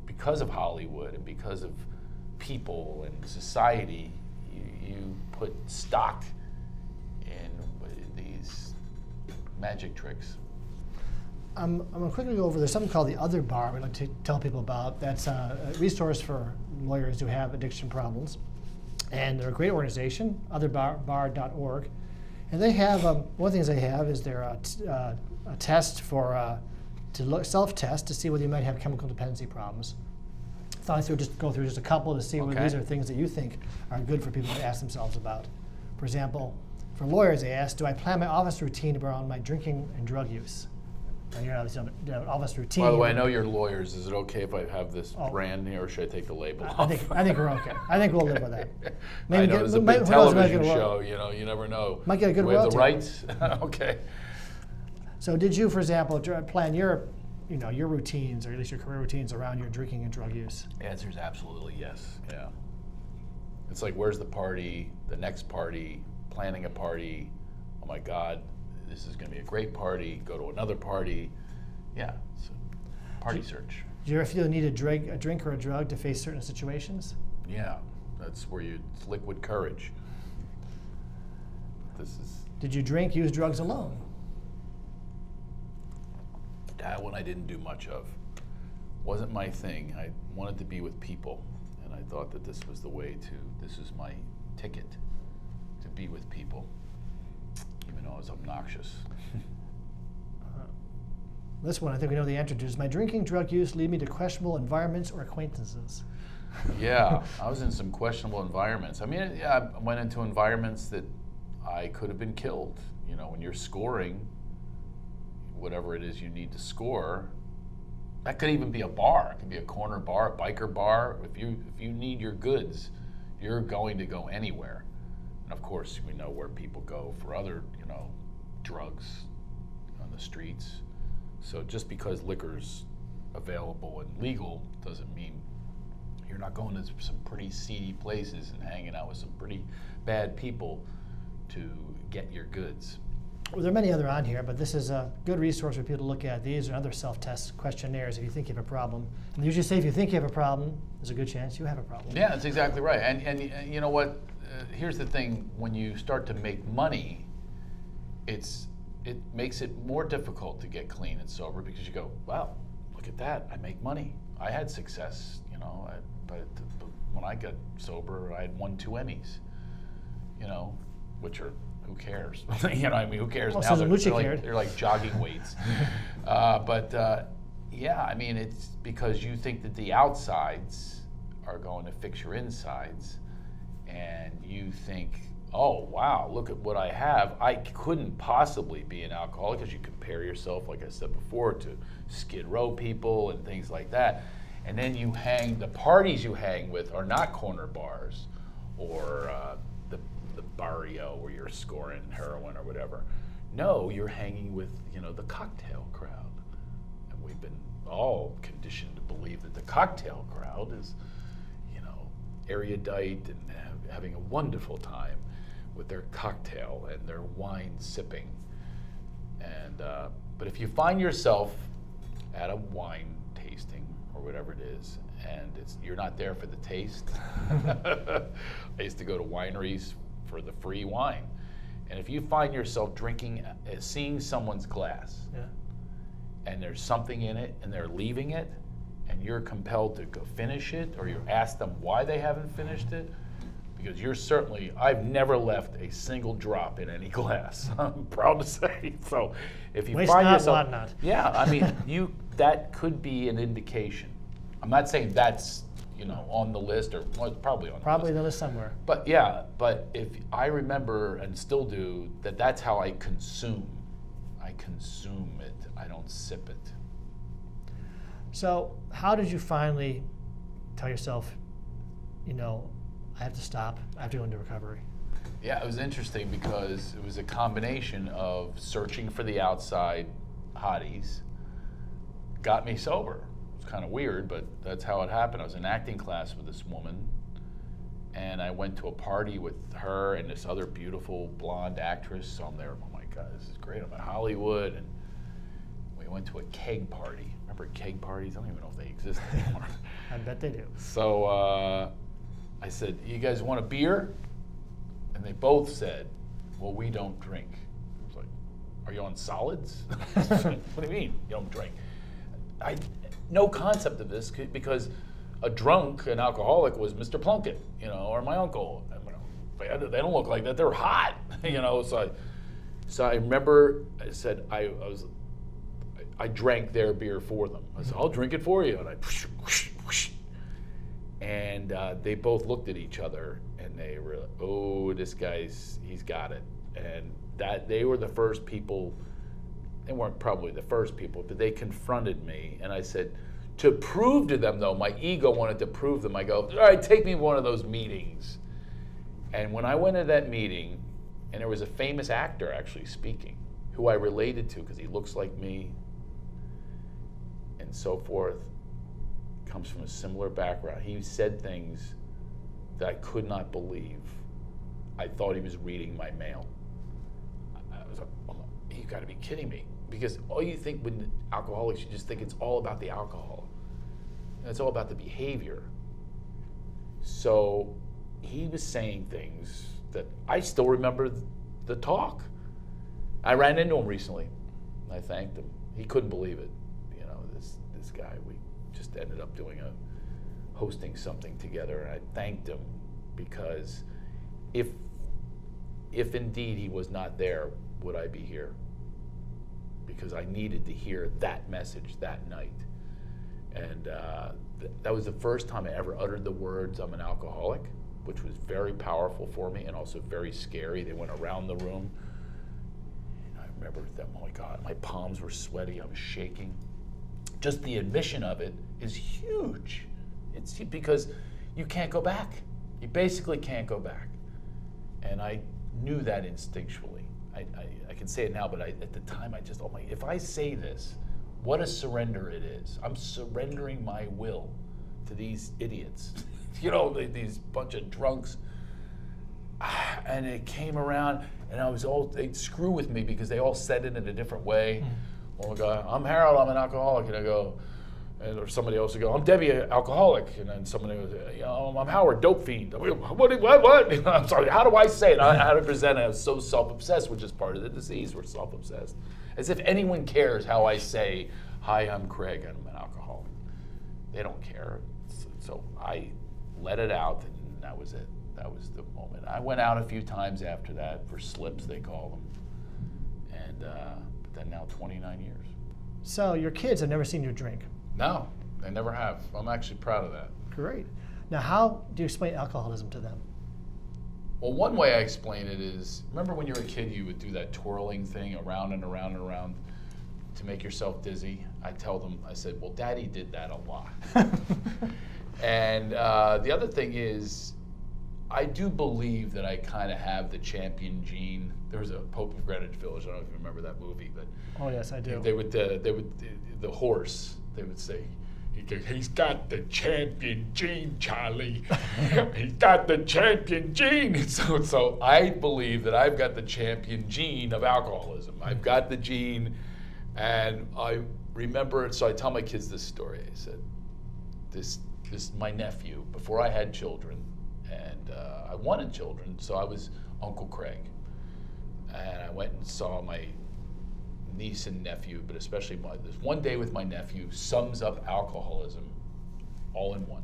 because of Hollywood and because of people and society, you put stock in these magic tricks. I'm going to quickly go over, there's something called the Other Bar we'd like to tell people about. That's a resource for lawyers who have addiction problems. And they're a great organization, otherbar.org. And they have, one of the things they have is they're a test for, self-test to see whether you might have chemical dependency problems. Thought I'd go through just a couple to see whether these are things that you think are good for people to ask themselves about. For example, for lawyers, they ask, do I plan my office routine around my drinking and drug use? Now, you're obviously on an office routine. By the way, I know you're lawyers. Is it okay if I have this brand here, or should I take the label off? I think we're okay. I think we'll live with that. Maybe I know it's a big television show. You never know. Might get a good royalty. Do we have the rights? Okay. So did you, for example, plan your routines, or at least your career routines, around your drinking and drug use? The answer is absolutely yes. Yeah. It's like, where's the party, the next party, planning a party. Oh my God, this is going to be a great party. Go to another party. Yeah, it's a party search. Do you ever feel the need to a drink or a drug to face certain situations? Yeah, that's where it's liquid courage. Did you drink, use drugs alone? That one I didn't do much of. Wasn't my thing. I wanted to be with people, and I thought that this was the way this is my ticket to be with people, even though I was obnoxious. This one, I think we know the answer to. Does my drinking, drug use lead me to questionable environments or acquaintances? Yeah, I was in some questionable environments. I mean, yeah, I went into environments that I could have been killed. When you're scoring whatever it is you need to score, that could even be a bar. It could be a corner bar, a biker bar. If you need your goods, you're going to go anywhere. And of course, we know where people go for other, drugs on the streets. So just because liquor's available and legal doesn't mean you're not going to some pretty seedy places and hanging out with some pretty bad people to get your goods. Well, there are many other on here, but this is a good resource for people to look at. These are other self-test questionnaires if you think you have a problem. And they usually say if you think you have a problem, there's a good chance you have a problem. Yeah, that's exactly right. And you know what? Here's the thing. When you start to make money, it makes it more difficult to get clean and sober, because you go, wow, look at that. I make money. I had success, but when I got sober, I had 1-2 Emmys, which are, who cares? Who cares well, now? They're like jogging weights. Yeah, I mean, it's because you think that the outsides are going to fix your insides, and you think, oh, wow, look at what I have. I couldn't possibly be an alcoholic, because you compare yourself, like I said before, to Skid Row people and things like that. And then the parties you hang with are not corner bars or the barrio where you're scoring heroin or whatever. No, you're hanging with, the cocktail crowd. And we've been all conditioned to believe that the cocktail crowd is, erudite and having a wonderful time with their cocktail and their wine sipping. And but if you find yourself at a wine tasting or whatever it is, and you're not there for the taste. I used to go to wineries for the free wine. And if you find yourself drinking, seeing someone's glass, and there's something in it, and they're leaving it, and you're compelled to go finish it, or you ask them why they haven't finished it, because I've never left a single drop in any glass. I'm proud to say. So if you find yourself, yeah, I mean, that could be an indication. I'm not saying that's, on the list, or well, it's probably on the list. Probably the list somewhere. But yeah, if I remember and still do, that's how I consume. I consume it. I don't sip it. So how did you finally tell yourself, I have to stop, I have to go into recovery? Yeah, it was interesting, because it was a combination of searching for the outside hotties, got me sober. It's kind of weird, but that's how it happened. I was in acting class with this woman, and I went to a party with her and this other beautiful blonde actress. So I'm there, oh my God, this is great. I'm in Hollywood, and we went to a keg party. Remember keg parties? I don't even know if they exist anymore. I bet they do. So I said, you guys want a beer? And they both said, well, we don't drink. I was like, are you on solids? What do you mean you don't drink? No concept of this because a drunk, an alcoholic was Mr. Plunkett, or my uncle. They don't look like that. They're hot, So I remember I said I drank their beer for them. I said, I'll drink it for you. And and they both looked at each other and they were like, oh, this guy's, he's got it. And that they were the first people, they weren't probably the first people, but they confronted me. And I said, to prove to them though, my ego wanted to prove them. I go, all right, take me to one of those meetings. And when I went to that meeting, and there was a famous actor actually speaking, who I related to because he looks like me and so forth, comes from a similar background. He said things that I could not believe. I thought he was reading my mail. I was like, oh, you gotta be kidding me. Because all you think when alcoholics, you just think it's all about the alcohol. And it's all about the behavior. So he was saying things that I still remember the talk. I ran into him recently. I thanked him. He couldn't believe it. This guy, we just ended up hosting something together, and I thanked him because if indeed he was not there, would I be here? Because I needed to hear that message that night. And that was the first time I ever uttered the words, I'm an alcoholic, which was very powerful for me and also very scary. They went around the room. And I remember them, oh my God, my palms were sweaty, I was shaking. Just the admission of it is huge. It's because you can't go back. You basically can't go back. And I knew that instinctually. I can say it now, but at the time I just, if I say this, what a surrender it is. I'm surrendering my will to these idiots, these bunch of drunks. And it came around, and they'd screw with me because they all said it in a different way. Oh my God, I'm Harold, I'm an alcoholic. And I go, or somebody else would go, I'm Debbie, alcoholic. And then somebody would say, I'm Howard, dope fiend. What? I'm sorry, how do I say it? How to present it? I was so self-obsessed, which is part of the disease. We're self-obsessed. As if anyone cares how I say, hi, I'm Craig, and I'm an alcoholic. They don't care. So I let it out, and that was it. That was the moment. I went out a few times after that for slips, they call them. And but then now 29 years. So your kids have never seen you drink? No, they never have. I'm actually proud of that. Great. Now, how do you explain alcoholism to them? Well, one way I explain it is, remember when you were a kid, you would do that twirling thing around and around and around to make yourself dizzy? I tell them, I said, well, Daddy did that a lot. And the other thing is, I do believe that I kind of have the champion gene. There was a Pope of Greenwich Village. I don't know if you remember that movie, but oh yes, I do. The horse. They would say, he's got the champion gene, Charlie. He's got the champion gene. So I believe that I've got the champion gene of alcoholism. I've got the gene, and I remember it. So I tell my kids this story. I said, this my nephew, before I had children, and I wanted children, so I was Uncle Craig. And I went and saw my niece and nephew, but especially this one day with my nephew sums up alcoholism all in one.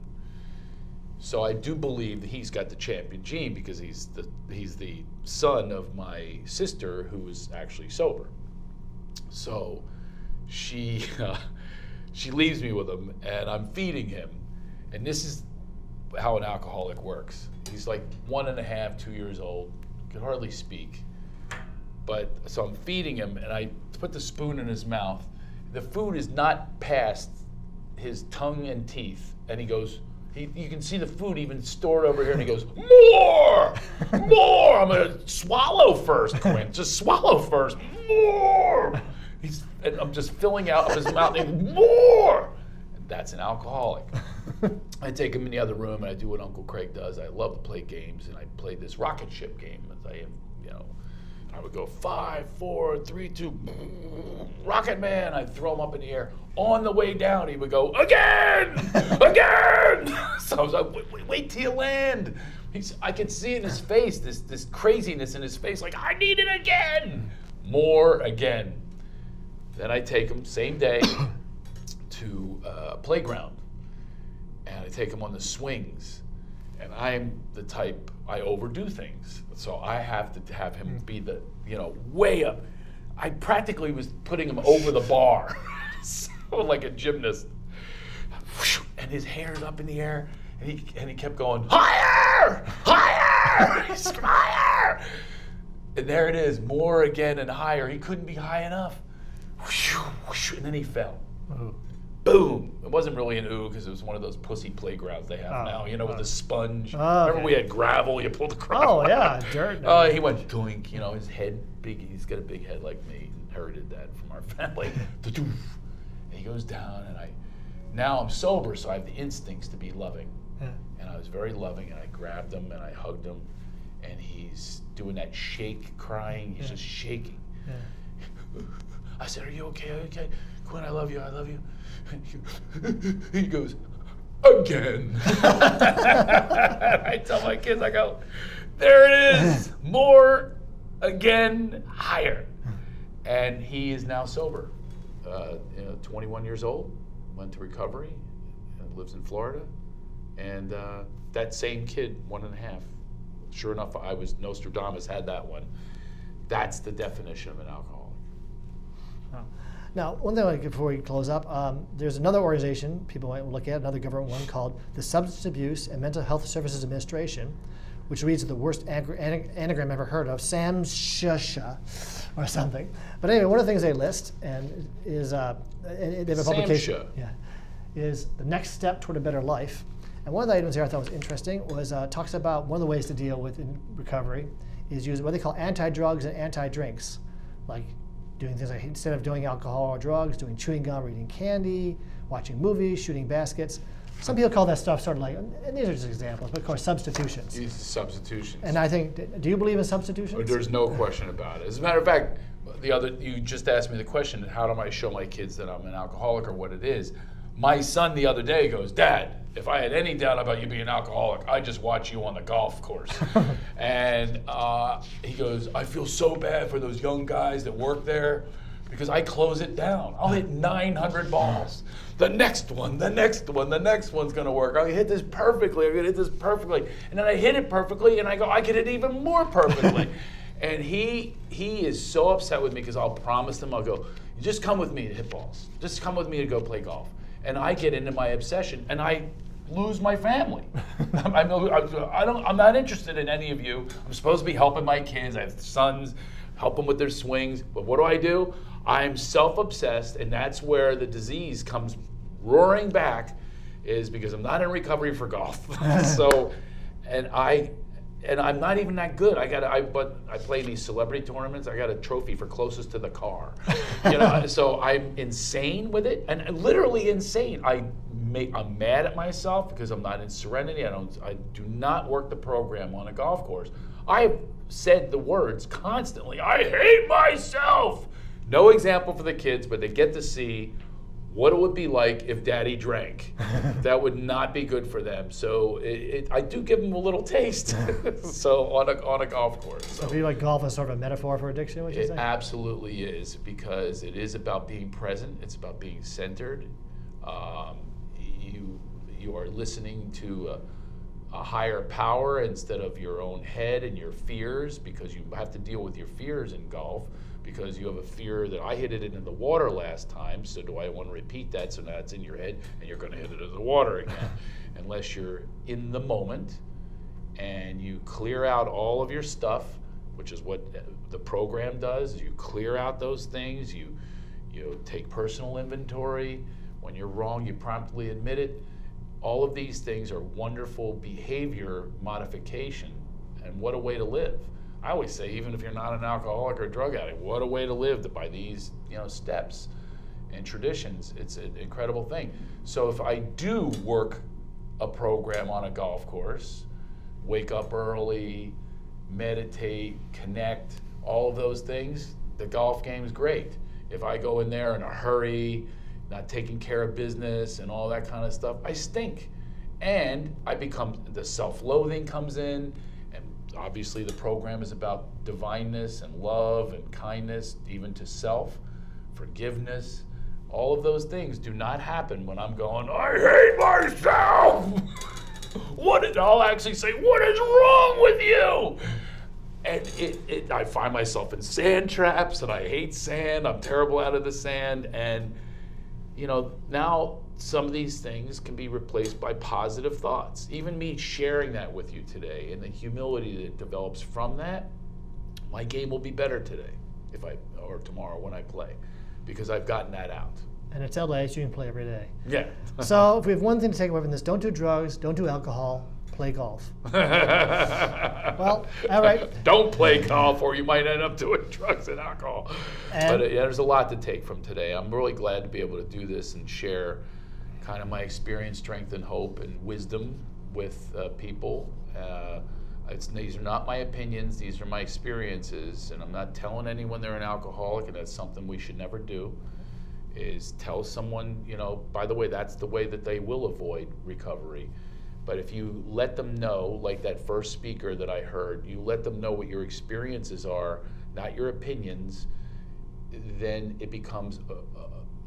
So I do believe that he's got the champion gene because he's the son of my sister who was actually sober. So she leaves me with him, and I'm feeding him, and this is how an alcoholic works. He's like 1.5, 2 years old, can hardly speak. But so I'm feeding him, and I put the spoon in his mouth. The food is not past his tongue and teeth, and he goes, you can see the food even stored over here, and he goes, more! I'm gonna swallow first, Quinn, just swallow first, more! and I'm just filling out of his mouth, and more! And that's an alcoholic. I take him in the other room, and I do what Uncle Craig does. I love to play games, and I played this rocket ship game. As I am, I would go 5, 4, 3, 2, Rocket Man. I'd throw him up in the air. On the way down, he would go, again! Again! So I was like, wait till you land. I could see in his face, this craziness in his face, like, I need it again! More again. Then I take him, same day, to a playground. And I take him on the swings. And I'm the type, I overdo things. So I have to have him be the, way up. I practically was putting him over the bar. So like a gymnast. And his hair's up in the air. And he kept going, higher! Higher! Higher! And there it is, more again and higher. He couldn't be high enough. And then he fell. Oh. Boom! It wasn't really an ooh because it was one of those pussy playgrounds they have now, with the sponge. Remember we had gravel, you pulled the gravel Oh, yeah, out. dirt. He went doink, his head big, he's got a big head like me, inherited that from our family. And he goes down and now I'm sober, so I have the instincts to be loving. Yeah. And I was very loving and I grabbed him and I hugged him and he's doing that shake crying, he's just shaking. Yeah. I said, are you okay? Are you okay? Quinn, I love you, I love you. He goes, again. I tell my kids, I go, there it is, more, again, higher. And he is now sober, 21 years old, went to recovery, and lives in Florida. And that same kid, 1.5. Sure enough, I was Nostradamus, had that one. That's the definition of an alcoholic. Oh. Now, one thing before we close up, there's another organization people might look at, another government one called the Substance Abuse and Mental Health Services Administration, which reads the worst anagram ever heard of, Samshusha, or something. But anyway, one of the things they list and is they have a publication. Yeah, is the next step toward a better life. And one of the items here I thought was interesting was talks about one of the ways to deal with in recovery is use what they call anti-drugs and anti-drinks, like doing things like instead of doing alcohol or drugs, doing chewing gum, or eating candy, watching movies, shooting baskets. Some people call that stuff sort of like, and these are just examples, but of course substitutions. These substitutions. And I think, do you believe in substitutions? There's no question about it. As a matter of fact, you just asked me the question, how do I show my kids that I'm an alcoholic or what it is? My son the other day goes, Dad, if I had any doubt about you being an alcoholic, I'd just watch you on the golf course. And he goes, I feel so bad for those young guys that work there because I close it down. I'll hit 900 balls. The next one, the next one, the next one's gonna work. I'll hit this perfectly, I'm gonna hit this perfectly. And then I hit it perfectly and I go, I could hit even more perfectly. And he is so upset with me because I'll promise him, I'll go, just come with me to hit balls. Just come with me to go play golf. And I get into my obsession and I lose my family. I'm not interested in any of you. I'm supposed to be helping my kids. I have sons, help them with their swings. But what do? I'm self-obsessed, and that's where the disease comes roaring back, is because I'm not in recovery for golf. And I'm not even that good. But I play in these celebrity tournaments. I got a trophy for closest to the car. So I'm insane with it, and literally insane. I'm mad at myself because I'm not in serenity. I do not work the program on a golf course. I've said the words constantly. I hate myself. No example for the kids, but they get to see what it would be like if Daddy drank. That would not be good for them. So I do give them a little taste. So on a golf course. So do you like golf as sort of a metaphor for addiction? What you say? It absolutely is, because it is about being present. It's about being centered. You are listening to a higher power instead of your own head and your fears, because you have to deal with your fears in golf. Because you have a fear that I hit it into the water last time, so do I want to repeat that? So now it's in your head, and you're going to hit it in the water again. Unless you're in the moment, and you clear out all of your stuff, which is what the program does. Is you clear out those things. You take personal inventory. When you're wrong, you promptly admit it. All of these things are wonderful behavior modification, and what a way to live. I always say, even if you're not an alcoholic or drug addict, what a way to live by these, steps and traditions. It's an incredible thing. So if I do work a program on a golf course, wake up early, meditate, connect, all of those things, the golf game is great. If I go in there in a hurry, not taking care of business and all that kind of stuff, I stink. And the self-loathing comes in, and obviously the program is about divineness and love and kindness, even to self, forgiveness. All of those things do not happen when I'm going, I hate myself. I'll actually say, what is wrong with you? And I find myself in sand traps, and I hate sand. I'm terrible out of the sand. And, now some of these things can be replaced by positive thoughts. Even me sharing that with you today and the humility that develops from that, my game will be better today or tomorrow when I play, because I've gotten that out. And it's LA, so you can play every day. Yeah. So if we have one thing to take away from this, don't do drugs, don't do alcohol, play golf. Well, all right. Don't play golf, or you might end up doing drugs and alcohol. But there's a lot to take from today. I'm really glad to be able to do this and share kind of my experience, strength, and hope and wisdom with people. These are not my opinions. These are my experiences. And I'm not telling anyone they're an alcoholic, and that's something we should never do, is tell someone, by the way, that's the way that they will avoid recovery. But if you let them know, like that first speaker that I heard, you let them know what your experiences are, not your opinions, then it becomes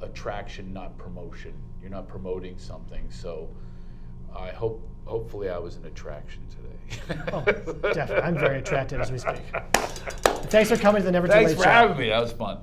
attraction, not promotion. You're not promoting something. So I hopefully I was an attraction today. Oh, definitely. I'm very attracted as we speak. Thanks for coming to the Never Too Late Show. Thanks for having me. That was fun.